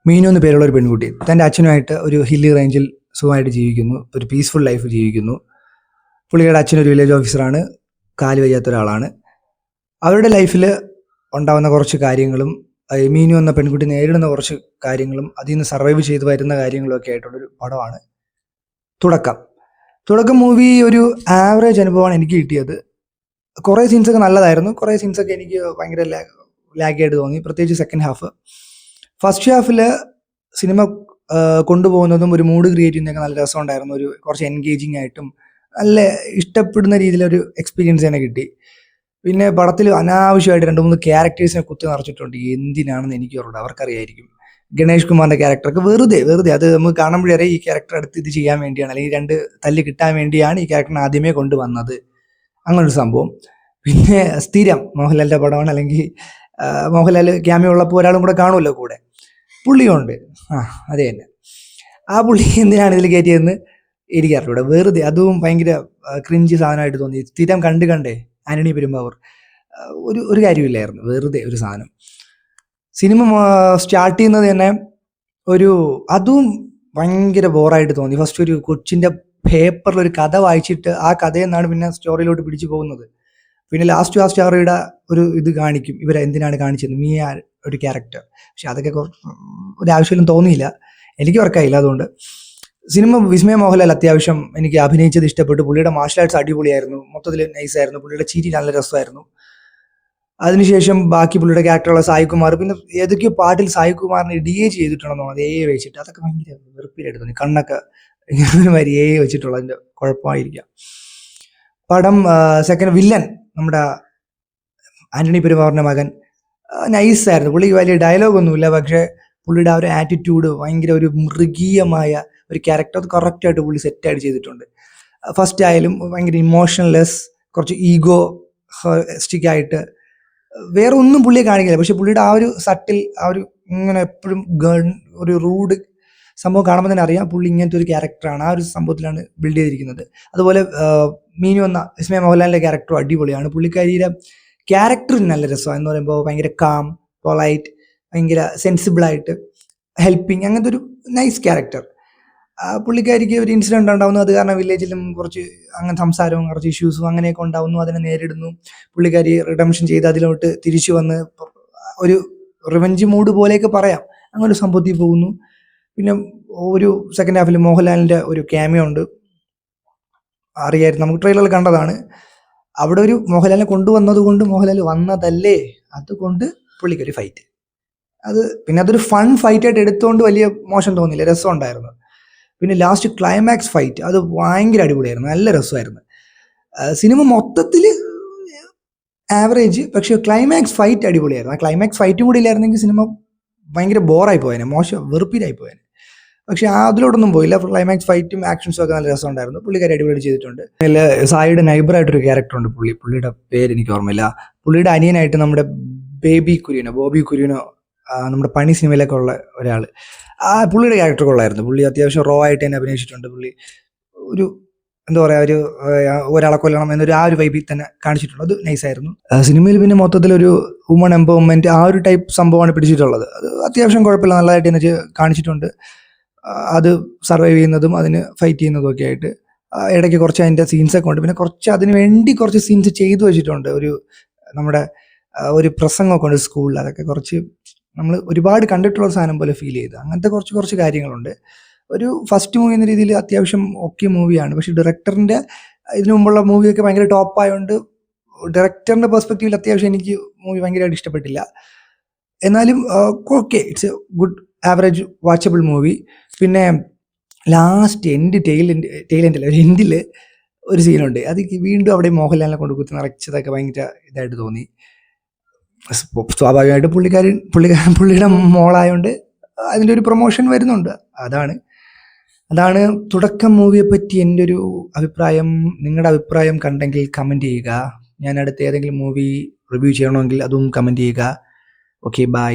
മീനു എന്ന് പേരുള്ള ഒരു പെൺകുട്ടി തൻ്റെ അച്ഛനുമായിട്ട് ഒരു ഹില്ലി റേഞ്ചിൽ സുഖമായിട്ട് ജീവിക്കുന്നു, ഒരു പീസ്ഫുൾ ലൈഫ് ജീവിക്കുന്നു. പുള്ളിയുടെ അച്ഛനൊരു വില്ലേജ് ഓഫീസറാണ്, കാല് വയ്യാത്ത ഒരാളാണ്. അവരുടെ ലൈഫിൽ ഉണ്ടാകുന്ന കുറച്ച് കാര്യങ്ങളും മീനു എന്ന പെൺകുട്ടി നേരിടുന്ന കുറച്ച് കാര്യങ്ങളും അതിൽ നിന്ന് സർവൈവ് ചെയ്ത് വരുന്ന കാര്യങ്ങളും ഒക്കെ ആയിട്ടുള്ളൊരു പടമാണ് തുടക്കം മൂവി ഒരു ആവറേജ് അനുഭവമാണ് എനിക്ക് കിട്ടിയത്. കുറേ സീൻസൊക്കെ നല്ലതായിരുന്നു, കുറേ സീൻസൊക്കെ എനിക്ക് ഭയങ്കര ലാഗായിട്ട് തോന്നി, പ്രത്യേകിച്ച് സെക്കൻഡ് ഹാഫ്. ഫസ്റ്റ് ഹാഫിൽ സിനിമ കൊണ്ടുപോകുന്നതും ഒരു മൂഡ് ക്രിയേറ്റ് ചെയ്യുന്നതൊക്കെ നല്ല രസമുണ്ടായിരുന്നു. ഒരു കുറച്ച് എൻഗേജിങ് ആയിട്ടും നല്ല ഇഷ്ടപ്പെടുന്ന രീതിയിലൊരു എക്സ്പീരിയൻസ് തന്നെ കിട്ടി. പിന്നെ പടത്തിൽ അനാവശ്യമായിട്ട് 2-3 ക്യാരക്ടേഴ്സിനെ കുത്തി നിറച്ചിട്ടുണ്ട്. എന്തിനാണെന്ന് എനിക്ക് ഓർമ്മ, അവർക്കറിയായിരിക്കും. ഗണേഷ് കുമാറിൻ്റെ ക്യാരക്ടറൊക്കെ വെറുതെ അത് നമുക്ക് കാണുമ്പോഴേ ഈ ക്യാരക്ടർ അടുത്ത് ഇത് ചെയ്യാൻ വേണ്ടിയാണ്, അല്ലെങ്കിൽ 2 തല്ല് കിട്ടാൻ വേണ്ടിയാണ് ഈ ക്യാരക്ടറിനെ ആദ്യമേ കൊണ്ടുവന്നത്, അങ്ങനൊരു സംഭവം. പിന്നെ സ്ഥിരം മോഹൻലാലിൻ്റെ പടമാണ്, അല്ലെങ്കിൽ മോഹൻലാൽ ക്യാമിയോ ഉള്ളപ്പോൾ ഒരാളും കൂടെ കാണുമല്ലോ കൂടെ, പുള്ളിയുണ്ട്. അത് തന്നെ. ആ പുള്ളി എന്തിനാണ് ഇതിൽ കയറ്റിയതെന്ന് എനിക്കറിയില്ല. വെറുതെ അതും ഭയങ്കര ക്രിഞ്ച് സാധനമായിട്ട് തോന്നി. സ്ഥിരം കണ്ടേ ആന്റണി പെരുമ്പാവൂർ, ഒരു കാര്യമില്ലായിരുന്നു, വെറുതെ ഒരു സാധനം. സിനിമ സ്റ്റാർട്ട് ചെയ്യുന്നത് തന്നെ അതും ഭയങ്കര ബോറായിട്ട് തോന്നി. ഫസ്റ്റ് ഒരു കൊച്ചിൻ്റെ പേപ്പറിൽ ഒരു കഥ വായിച്ചിട്ട് ആ കഥയിൽ നിന്നാണ് പിന്നെ സ്റ്റോറിയിലോട്ട് പിടിച്ചു പോകുന്നത്. പിന്നെ ലാസ്റ്റ് ആ സ്റ്റോറിയുടെ ഇത് കാണിക്കും, ഇവരെ എന്തിനാണ് കാണിച്ചത്, മിയ ഒരു ക്യാരക്ടർ. പക്ഷെ അതൊക്കെ ഒരു ആവശ്യമൊന്നും തോന്നിയില്ല, എനിക്ക് വർക്കായില്ല. അതുകൊണ്ട് സിനിമ വിസ്മയ മോഹൻലാൽ അത്യാവശ്യം എനിക്ക് അഭിനയിച്ചത് ഇഷ്ടപ്പെട്ടു. പുള്ളിയുടെ മാർഷൽ ആർട്സ് അടിപൊളിയായിരുന്നു, മൊത്തത്തിൽ നൈസായിരുന്നു. പുള്ളിയുടെ ചിരി നല്ല രസമായിരുന്നു. അതിനുശേഷം ബാക്കി പുള്ളിയുടെ ക്യാരക്ടറുള്ള സായികുമാർ, പിന്നെ ഏതൊക്കെയോ പാട്ടിൽ സായികുമാറിനെ DH ചെയ്തിട്ടുണ്ടെന്നോ അത് വെച്ചിട്ട്, അതൊക്കെ ഭയങ്കര വെറുപ്പിലായിട്ട് തോന്നി. കണ്ണൊക്കെ ഒരുമാതിരി വെച്ചിട്ടുള്ളതിൻ്റെ കുഴപ്പമായിരിക്കാം. പടം സെക്കൻഡ് വില്ലൻ നമ്മുടെ ആന്റണി പെരുമ്പാവൂരിൻ്റെ മകൻ നൈസായിരുന്നു. പുള്ളിക്ക് വലിയ ഡയലോഗൊന്നുമില്ല, പക്ഷേ പുള്ളിയുടെ ആ ഒരു ആറ്റിറ്റ്യൂഡ് ഭയങ്കര ഒരു മൃഗീയമായ ഒരു ക്യാരക്ടർ, അത് കറക്റ്റായിട്ട് പുള്ളി സെറ്റായിട്ട് ചെയ്തിട്ടുണ്ട്. ഫസ്റ്റ് ആയാലും ഭയങ്കര ഇമോഷണൽലെസ്, കുറച്ച് ഈഗോസ്റ്റിക്കായിട്ട് വേറെ ഒന്നും പുള്ളിയെ കാണിക്കില്ല. പക്ഷെ പുള്ളിയുടെ ആ ഒരു സട്ടിൽ, ആ ഒരു ഇങ്ങനെ എപ്പോഴും ഒരു റൂഡ് സംഭവം കാണുമ്പോൾ തന്നെ അറിയാം പുള്ളി ഇങ്ങനത്തെ ഒരു ക്യാരക്ടറാണ്, ആ ഒരു സംഭവത്തിലാണ് ബിൽഡ് ചെയ്തിരിക്കുന്നത്. അതുപോലെ മീനു എന്ന വിസ്മയ മോഹൻലാലിൻ്റെ ക്യാരക്ടറും അടിപൊളിയാണ്. പുള്ളിക്കാരിയുടെ ക്യാരക്ടർ നല്ല രസമാണ് എന്ന് പറയുമ്പോൾ ഭയങ്കര കാം, പൊളൈറ്റ്, ഭയങ്കര സെൻസിബിളായിട്ട് ഹെൽപ്പിങ്, അങ്ങനത്തെ ഒരു നൈസ് ക്യാരക്ടർ. പുള്ളിക്കാരിക്ക് ഒരു ഇൻസിഡൻറ്റ് ഉണ്ടാവുന്നു, അത് കാരണം വില്ലേജിലും കുറച്ച് അങ്ങനെ സംസാരവും കുറച്ച് ഇഷ്യൂസും അങ്ങനെയൊക്കെ ഉണ്ടാവുന്നു, അതിനെ നേരിടുന്നു. പുള്ളിക്കാരി റിഡംഷൻ ചെയ്ത് അതിലോട്ട് തിരിച്ചു വന്ന് ഒരു റിവെഞ്ച് മൂഡ് പോലെയൊക്കെ പറയാം, അങ്ങനെ ഒരു സംഭവത്തിൽ പോകുന്നു. പിന്നെ ഒരു സെക്കൻഡ് ഹാഫിൽ മോഹൻലാലിൻ്റെ ഒരു ക്യാമിയോ ഉണ്ട്, അറിയായിരുന്നു, നമുക്ക് ട്രെയിലറിൽ കണ്ടതാണ്. അവിടെ ഒരു മോഹൻലാലിനെ കൊണ്ടുവന്നത് കൊണ്ട് മോഹൻലാൽ വന്നതല്ലേ, അതുകൊണ്ട് പുള്ളിക്കൊരു ഫൈറ്റ്, പിന്നെ അതൊരു ഫൺ ഫൈറ്റായിട്ട് എടുത്തുകൊണ്ട് വലിയ മോശം തോന്നിയില്ല, രസമുണ്ടായിരുന്നു. പിന്നെ ലാസ്റ്റ് ക്ലൈമാക്സ് ഫൈറ്റ് അത് ഭയങ്കര അടിപൊളിയായിരുന്നു, നല്ല രസമായിരുന്നു. സിനിമ മൊത്തത്തിൽ ആവറേജ്, പക്ഷേ ക്ലൈമാക്സ് ഫൈറ്റ് അടിപൊളിയായിരുന്നു. ആ ക്ലൈമാക്സ് ഫൈറ്റും കൂടി ഇല്ലായിരുന്നെങ്കിൽ സിനിമ ഭയങ്കര ബോറായി പോയേനെ, മോശം വെറുപ്പിലായി പോയേനെ. പക്ഷെ അതിലോട്ടൊന്നും പോയില്ല. ക്ലൈമാക്സ് ഫൈറ്റും ആക്ഷൻസും ഒക്കെ നല്ല രസമുണ്ടായിരുന്നു. പുള്ളിക്കാരി അടിപൊളി ചെയ്തിട്ടുണ്ട്. അതിൽ സായിയുടെ നൈബറായിട്ടൊരു ക്യാരക്ടറുണ്ട്, പുള്ളിയുടെ പേര് എനിക്ക് ഓർമ്മയില്ല. പുള്ളിയുടെ അനിയനായിട്ട് നമ്മുടെ ബോബി കുര്യനോ നമ്മുടെ പണി സിനിമയിലൊക്കെ ഉള്ള ഒരാൾ, പുള്ളിയുടെ ക്യാരക്ടർ കൊള്ളായിരുന്നു. പുള്ളി അത്യാവശ്യം റോ ആയിട്ട് തന്നെ അഭിനയിച്ചിട്ടുണ്ട്. പുള്ളി ഒരു എന്താ പറയുക, ഒരാളെ കൊല്ലണം എന്നൊരു ആ ഒരു വൈബിൽ തന്നെ കാണിച്ചിട്ടുണ്ട്, അത് നൈസായിരുന്നു. സിനിമയിൽ പിന്നെ മൊത്തത്തിലൊരു വുമൺ എംപവർമെൻറ്റ് ആ ഒരു ടൈപ്പ് സംഭവമാണ് പിടിച്ചിട്ടുള്ളത്. അത് അത്യാവശ്യം കുഴപ്പമില്ല, നല്ലതായിട്ട് തന്നെ കാണിച്ചിട്ടുണ്ട്. അത് സർവൈവ് ചെയ്യുന്നതും അതിന് ഫൈറ്റ് ചെയ്യുന്നതും ഒക്കെ ആയിട്ട് ഇടയ്ക്ക് കുറച്ച് അതിൻ്റെ സീൻസൊക്കെ ഉണ്ട്. പിന്നെ കുറച്ച് അതിന് വേണ്ടി കുറച്ച് സീൻസ് ചെയ്തു വെച്ചിട്ടുണ്ട്. നമ്മുടെ ഒരു പ്രസംഗമൊക്കെ ഉണ്ട് സ്കൂളിൽ, അതൊക്കെ കുറച്ച് നമ്മൾ ഒരുപാട് കണ്ടിട്ടുള്ള സാധനം പോലെ ഫീൽ ചെയ്ത്, അങ്ങനത്തെ കുറച്ച് കാര്യങ്ങളുണ്ട്. ഒരു ഫസ്റ്റ് മൂവി എന്ന രീതിയിൽ അത്യാവശ്യം ഓക്കെ മൂവിയാണ്. പക്ഷെ ഡയറക്ടറിൻ്റെ ഇതിനു മുമ്പുള്ള മൂവിയൊക്കെ ഭയങ്കര ടോപ്പായതുകൊണ്ട് ഡയറക്ടറിൻ്റെ പെർസ്പെക്റ്റീവിൽ അത്യാവശ്യം എനിക്ക് മൂവി ഭയങ്കരമായിട്ട് ഇഷ്ടപ്പെട്ടില്ല. എന്നാലും okay, it's A good average watchable movie. പിന്നെ ലാസ്റ്റ് എൻഡിൽ ഒരു സീനുണ്ട്, അത് വീണ്ടും അവിടെ മോഹൻലാലിനെ കൊണ്ട് കുത്തി നിറച്ചതൊക്കെ ഭയങ്കര ഇതായിട്ട് തോന്നി. സ്വാഭാവികമായിട്ട് പുള്ളിയുടെ മോളായതുകൊണ്ട് അതിൻ്റെ ഒരു പ്രൊമോഷൻ വരുന്നുണ്ട്. അതാണ് തുടക്കം മൂവിയെ പറ്റി എൻ്റെ ഒരു അഭിപ്രായം. നിങ്ങളുടെ അഭിപ്രായം കണ്ടെങ്കിൽ കമൻറ്റ് ചെയ്യുക. ഞാൻ അടുത്ത ഏതെങ്കിലും മൂവി റിവ്യൂ ചെയ്യണമെങ്കിൽ അതും കമൻറ്റ് ചെയ്യുക. Okay, by.